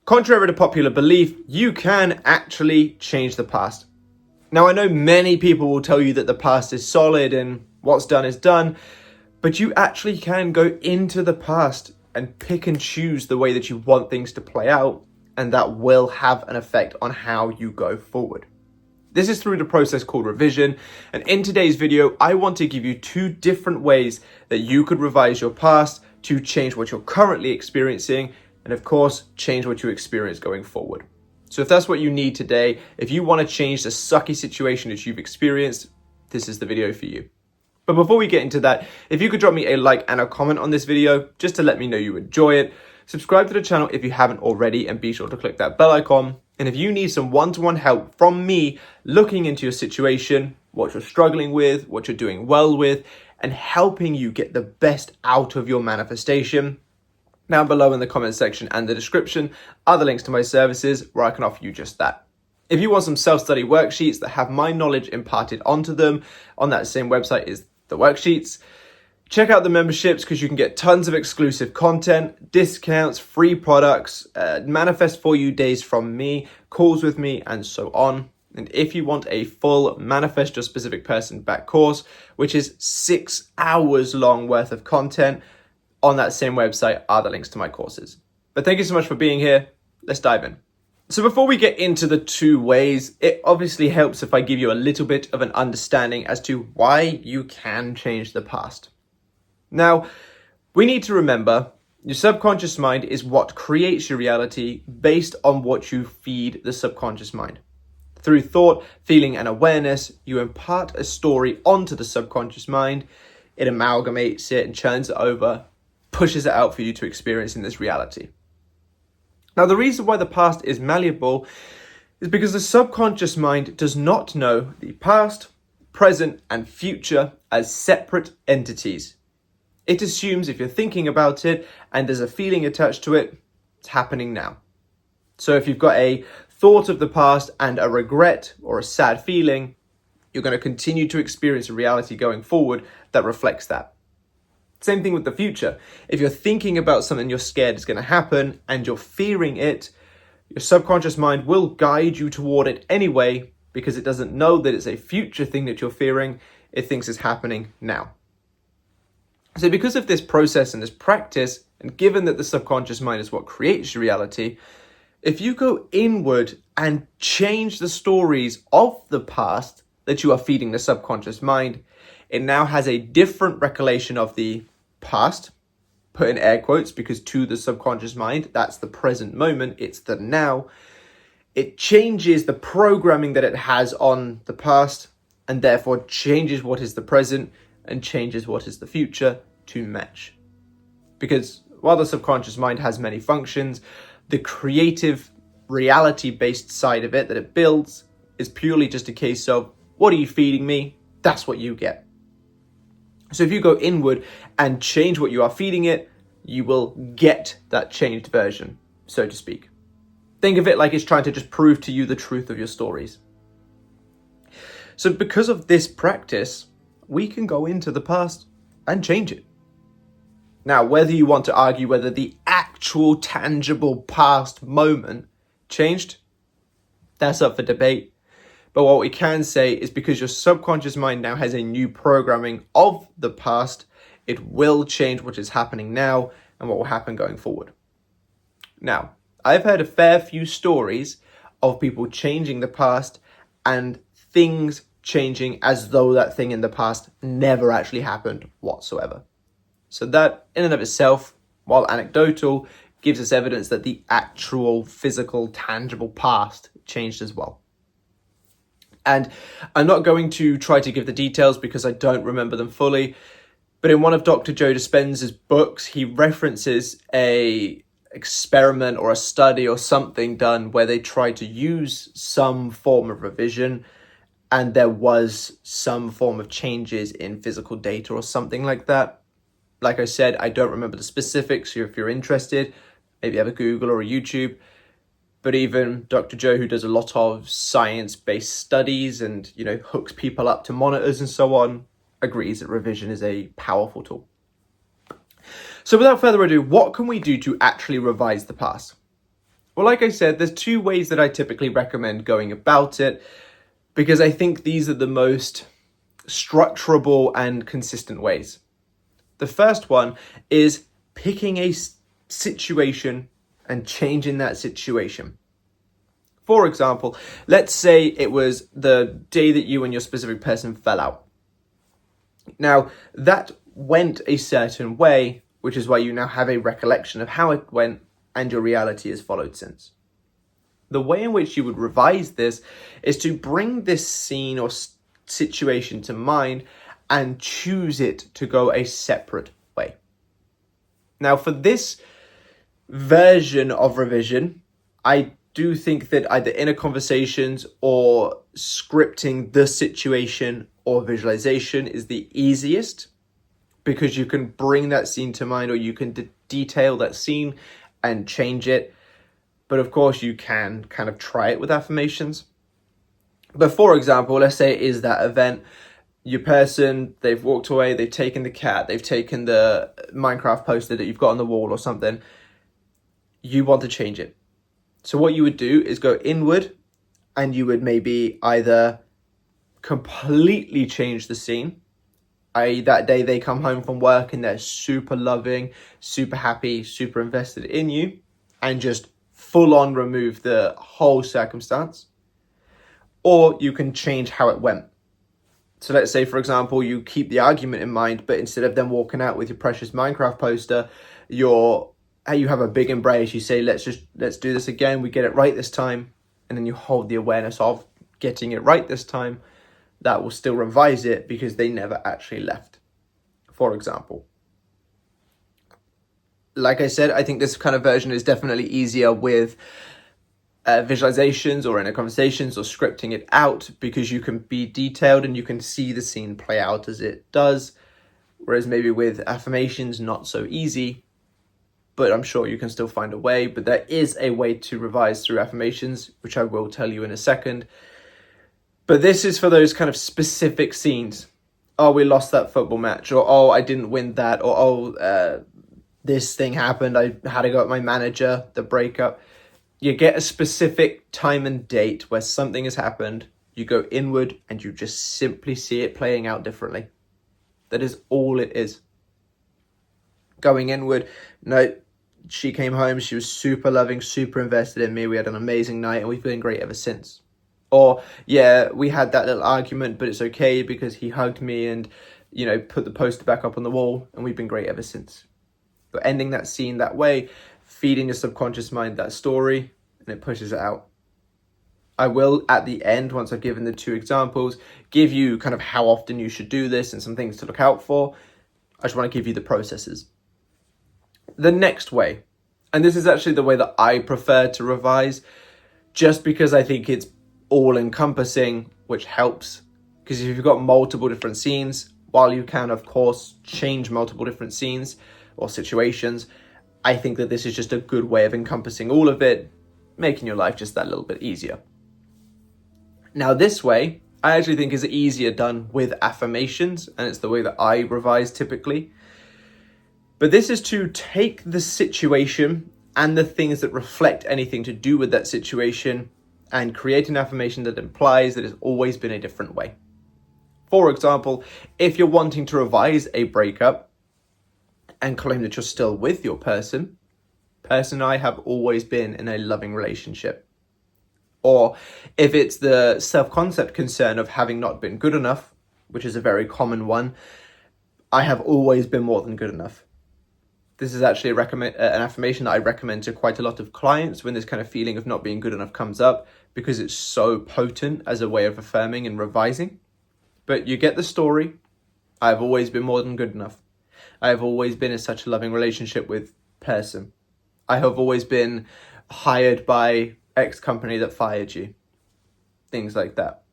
Contrary to popular belief, you can actually change the past. Now, I know many people will tell you that the past is solid and what's done is done, but you actually can go into the past and pick and choose the way that you want things to play out, and that will have an effect on how you go forward. This is through the process called revision, and in today's video, I want to give you 2 different ways that you could revise your past to change what you're currently experiencing, and of course, change what you experience going forward. So if that's what you need today, if you want to change the sucky situation that you've experienced, this is the video for you. But before we get into that, if you could drop me a like and a comment on this video, just to let me know you enjoy it. Subscribe to the channel if you haven't already, and be sure to click that bell icon. And if you need some one-to-one help from me looking into your situation, what you're struggling with, what you're doing well with, and helping you get the best out of your manifestation, down below in the comment section and the description are the links to my services where I can offer you just that. If you want some self-study worksheets that have my knowledge imparted onto them, on that same website is the worksheets. Check out the memberships because you can get tons of exclusive content, discounts, free products, manifest for you days from me, calls with me, and so on. And if you want a full Manifest Your Specific Person back course, which is 6 hours long worth of content, on that same website are the links to my courses. But thank you so much for being here. Let's dive in. So before we get into the 2 ways, it obviously helps if I give you a little bit of an understanding as to why you can change the past. Now, we need to remember your subconscious mind is what creates your reality based on what you feed the subconscious mind. Through thought, feeling, and awareness, you impart a story onto the subconscious mind. It amalgamates it and churns it over, pushes it out for you to experience in this reality. Now, the reason why the past is malleable is because the subconscious mind does not know the past, present, and future as separate entities. It assumes if you're thinking about it and there's a feeling attached to it, it's happening now. So if you've got a thought of the past and a regret or a sad feeling, you're going to continue to experience a reality going forward that reflects that. Same thing with the future. If you're thinking about something you're scared is going to happen and you're fearing it, your subconscious mind will guide you toward it anyway because it doesn't know that it's a future thing that you're fearing. It thinks it's happening now. So because of this process and this practice, and given that the subconscious mind is what creates your reality, if you go inward and change the stories of the past that you are feeding the subconscious mind, it now has a different recollection of the past, put in air quotes, because to the subconscious mind, that's the present moment, it's the now. It changes the programming that it has on the past, and therefore changes what is the present and changes what is the future to match. Because while the subconscious mind has many functions, the creative reality-based side of it that it builds is purely just a case of, what are you feeding me? That's what you get. So if you go inward and change what you are feeding it, you will get that changed version, so to speak. Think of it like it's trying to just prove to you the truth of your stories. So because of this practice, we can go into the past and change it. Now, whether you want to argue whether the actual tangible past moment changed, that's up for debate. But what we can say is because your subconscious mind now has a new programming of the past, it will change what is happening now and what will happen going forward. Now, I've heard a fair few stories of people changing the past and things changing as though that thing in the past never actually happened whatsoever. So that in and of itself, while anecdotal, gives us evidence that the actual physical, tangible past changed as well. And I'm not going to try to give the details because I don't remember them fully, but in one of Dr. Joe Dispenza's books, he references a experiment or a study or something done where they tried to use some form of revision and there was some form of changes in physical data or something like that. Like I said, I don't remember the specifics, so if you're interested, maybe have a Google or a YouTube. But even Dr. Joe, who does a lot of science-based studies and, hooks people up to monitors and so on, agrees that revision is a powerful tool. So without further ado, what can we do to actually revise the past? Well, like I said, there's two ways that I typically recommend going about it, because I think these are the most structurable and consistent ways. The first one is picking a situation and changing that situation. For example, let's say it was the day that you and your specific person fell out. Now, that went a certain way, which is why you now have a recollection of how it went, and your reality has followed since. The way in which you would revise this is to bring this scene or situation to mind and choose it to go a separate way. Now, for this version of revision, I do think that either inner conversations or scripting the situation or visualization is the easiest, because you can bring that scene to mind, or you can detail that scene and change it. But of course, you can kind of try it with affirmations. But for example, let's say it is that event. Your person, they've walked away, they've taken the cat, they've taken the Minecraft poster that you've got on the wall or something. You want to change it. So what you would do is go inward, and you would maybe either completely change the scene, i.e. that day they come home from work and they're super loving, super happy, super invested in you, and just full on remove the whole circumstance. Or you can change how it went. So let's say, for example, you keep the argument in mind, but instead of them walking out with your precious Minecraft poster, you have a big embrace. You say, let's do this again. We get it right this time. And then you hold the awareness of getting it right this time. That will still revise it because they never actually left, for example. Like I said, I think this kind of version is definitely easier with visualizations or inner conversations or scripting it out, because you can be detailed and you can see the scene play out as it does. Whereas maybe with affirmations, not so easy, but I'm sure you can still find a way. But there is a way to revise through affirmations, which I will tell you in a second. But this is for those kind of specific scenes. Oh, we lost that football match, or oh, I didn't win that, or oh, this thing happened, I had to go at my manager, the breakup. You get a specific time and date where something has happened, you go inward, and you just simply see it playing out differently. That is all it is. Going inward, no, she came home, she was super loving, super invested in me, we had an amazing night, and we've been great ever since. Or, yeah, we had that little argument, but it's okay because he hugged me and, put the poster back up on the wall, and we've been great ever since. But ending that scene that way, feeding your subconscious mind that story, and it pushes it out. I will, at the end, once I've given the two examples, give you kind of how often you should do this and some things to look out for. I just want to give you the processes. The next way, and this is actually the way that I prefer to revise, just because I think it's all-encompassing, which helps. Because if you've got multiple different scenes, while you can, of course, change multiple different scenes or situations, I think that this is just a good way of encompassing all of it, making your life just that little bit easier. Now, this way, I actually think is easier done with affirmations, and it's the way that I revise typically. But this is to take the situation and the things that reflect anything to do with that situation and create an affirmation that implies that it's always been a different way. For example, if you're wanting to revise a breakup and claim that you're still with your person and I have always been in a loving relationship. Or if it's the self-concept concern of having not been good enough, which is a very common one, I have always been more than good enough. This is actually an affirmation that I recommend to quite a lot of clients when this kind of feeling of not being good enough comes up, because it's so potent as a way of affirming and revising. But you get the story. I've always been more than good enough. I have always been in such a loving relationship with person. I have always been hired by X company that fired you. Things like that.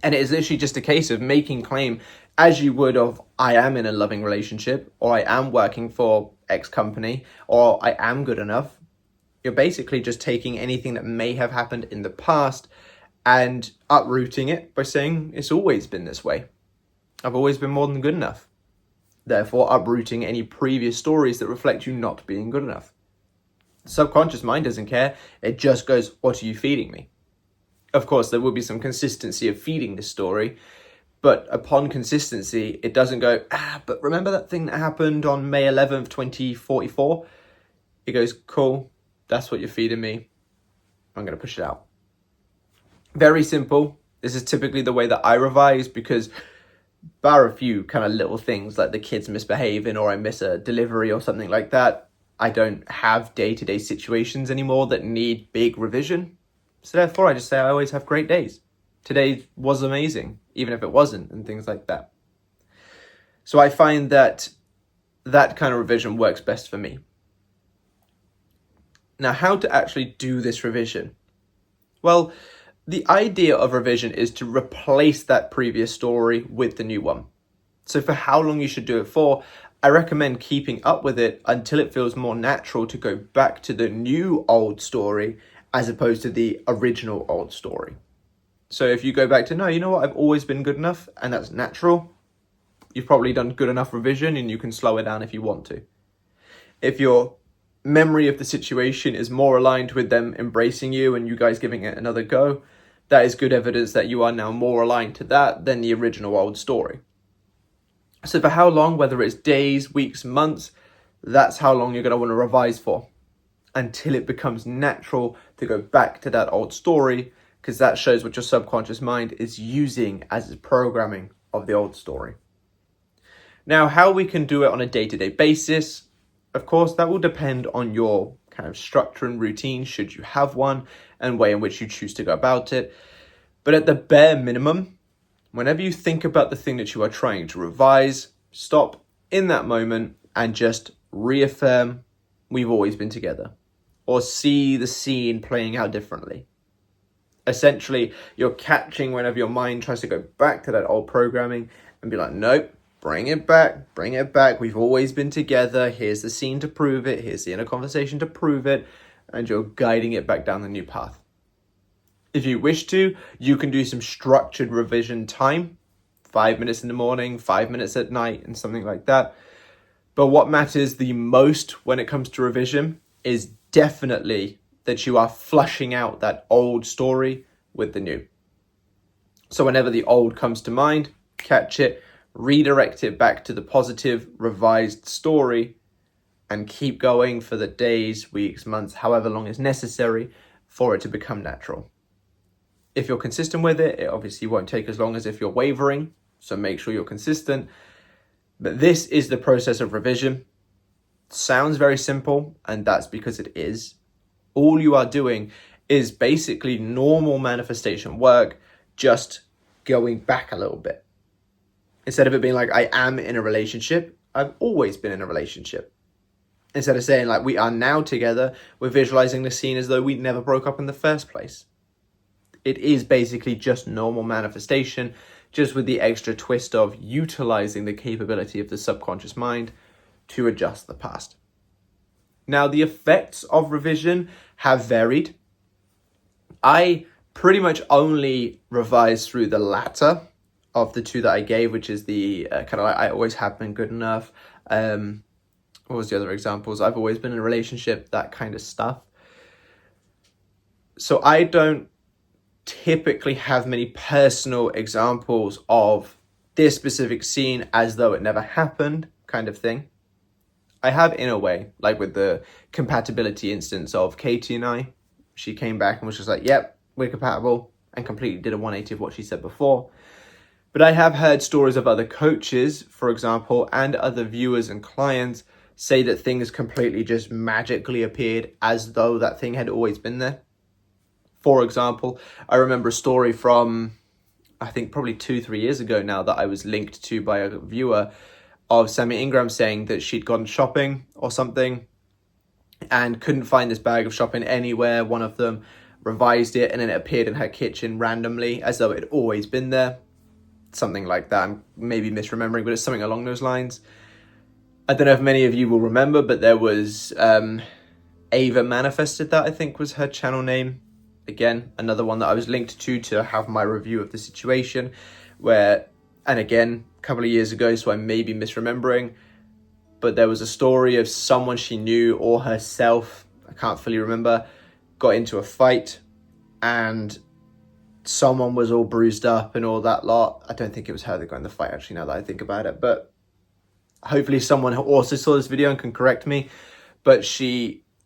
And it is literally just a case of making claim as you would of, I am in a loving relationship, or I am working for X company, or I am good enough. You're basically just taking anything that may have happened in the past and uprooting it by saying, it's always been this way. I've always been more than good enough. Therefore, uprooting any previous stories that reflect you not being good enough. The subconscious mind doesn't care. It just goes, what are you feeding me? Of course, there will be some consistency of feeding this story, but upon consistency, it doesn't go, but remember that thing that happened on May 11th, 2044? It goes, cool, that's what you're feeding me. I'm going to push it out. Very simple. This is typically the way that I revise, because bar a few kind of little things like the kids misbehaving or I miss a delivery or something like that, I don't have day-to-day situations anymore that need big revision. So therefore, I just say I always have great days. Today was amazing, even if it wasn't, and things like that. So I find that that kind of revision works best for me. Now, how to actually do this revision? Well, the idea of revision is to replace that previous story with the new one. So for how long you should do it for, I recommend keeping up with it until it feels more natural to go back to the new old story as opposed to the original old story. So if you go back to, no, you know what, I've always been good enough, and that's natural, you've probably done good enough revision and you can slow it down if you want to. If your memory of the situation is more aligned with them embracing you and you guys giving it another go, that is good evidence that you are now more aligned to that than the original old story. So for how long, whether it's days, weeks, months, that's how long you're going to want to revise for, until it becomes natural to go back to that old story, because that shows what your subconscious mind is using as its programming of the old story. Now, how we can do it on a day-to-day basis, of course, that will depend on your kind of structure and routine, should you have one, and way in which you choose to go about it. But at the bare minimum, whenever you think about the thing that you are trying to revise, stop in that moment and just reaffirm, we've always been together, or see the scene playing out differently. Essentially, you're catching whenever your mind tries to go back to that old programming and be like, nope, bring it back. We've always been together. Here's the scene to prove it. Here's the inner conversation to prove it. And you're guiding it back down the new path. If you wish to, you can do some structured revision time, 5 minutes in the morning, 5 minutes at night, and something like that. But what matters the most when it comes to revision is definitely that you are flushing out that old story with the new. So whenever the old comes to mind, catch it, redirect it back to the positive, revised story, and keep going for the days, weeks, months, however long is necessary for it to become natural. If you're consistent with it, it obviously won't take as long as if you're wavering, so make sure you're consistent. But this is the process of revision. Sounds very simple, and that's because it is. All you are doing is basically normal manifestation work, just going back a little bit. Instead of it being like, I am in a relationship, I've always been in a relationship. Instead of saying like, we are now together, we're visualizing the scene as though we never broke up in the first place. It is basically just normal manifestation, just with the extra twist of utilizing the capability of the subconscious mind to adjust the past. Now, the effects of revision have varied. I pretty much only revise through the latter of the two that I gave, which is the kind of like, I always have been good enough. What was the other examples? I've always been in a relationship, that kind of stuff. So I don't typically have many personal examples of this specific scene as though it never happened kind of thing. I have in a way, like with the compatibility instance of Katie and I. She came back and was just like, yep, we're compatible, and completely did a 180 of what she said before. But I have heard stories of other coaches, for example, and other viewers and clients say that things completely just magically appeared as though that thing had always been there. For example, I remember a story from, I think probably 2-3 years ago now, that I was linked to by a viewer of Sammy Ingram saying that she'd gone shopping or something and couldn't find this bag of shopping anywhere. One of them revised it and then it appeared in her kitchen randomly as though it had always been there. Something like that. I'm maybe misremembering, but it's something along those lines. I don't know if many of you will remember, but there was Ava Manifested, that I think was her channel name. Again, another one that I was linked to have my review of the situation where, and again, a couple of years ago, so I may be misremembering, but there was a story of someone she knew or herself I can't fully remember, got into a fight and someone was all bruised up and all that lot. I don't think it was her that got in the fight, actually, now that I think about it. But hopefully someone also saw this video and can correct me. But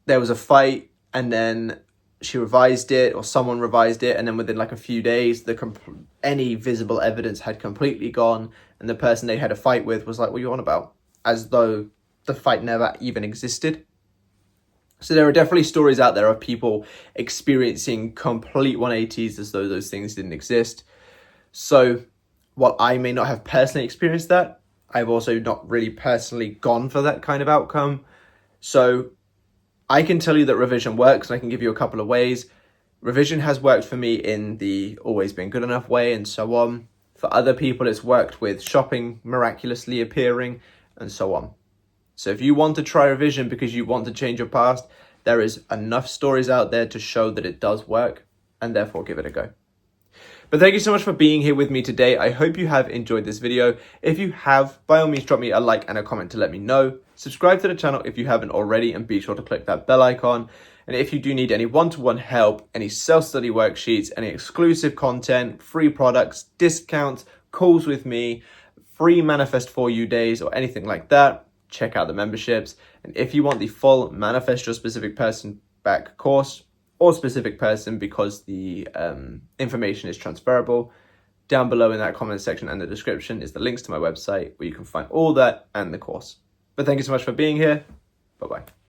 there was a fight, and then she revised it, or someone revised it, and then within like a few days, any visible evidence had completely gone, and the person they had a fight with was like, what are you on about? As though the fight never even existed. So there are definitely stories out there of people experiencing complete 180s as though those things didn't exist. So while I may not have personally experienced that, I've also not really personally gone for that kind of outcome. So I can tell you that revision works, and I can give you a couple of ways. Revision has worked for me in the always been good enough way and so on. For other people, it's worked with shopping miraculously appearing and so on. So if you want to try revision because you want to change your past, there is enough stories out there to show that it does work, and therefore give it a go. But thank you so much for being here with me today. I hope you have enjoyed this video. If you have, by all means, drop me a like and a comment to let me know. Subscribe to the channel if you haven't already, and be sure to click that bell icon. And if you do need any one-to-one help, any self-study worksheets, any exclusive content, free products, discounts, calls with me, free Manifest For You days, or anything like that, check out the memberships. And if you want the full Manifest Your Specific Person back course, or specific person, because the information is transferable, down below in that comment section and the description is the links to my website where you can find all that and the course. But thank you so much for being here. Bye-bye.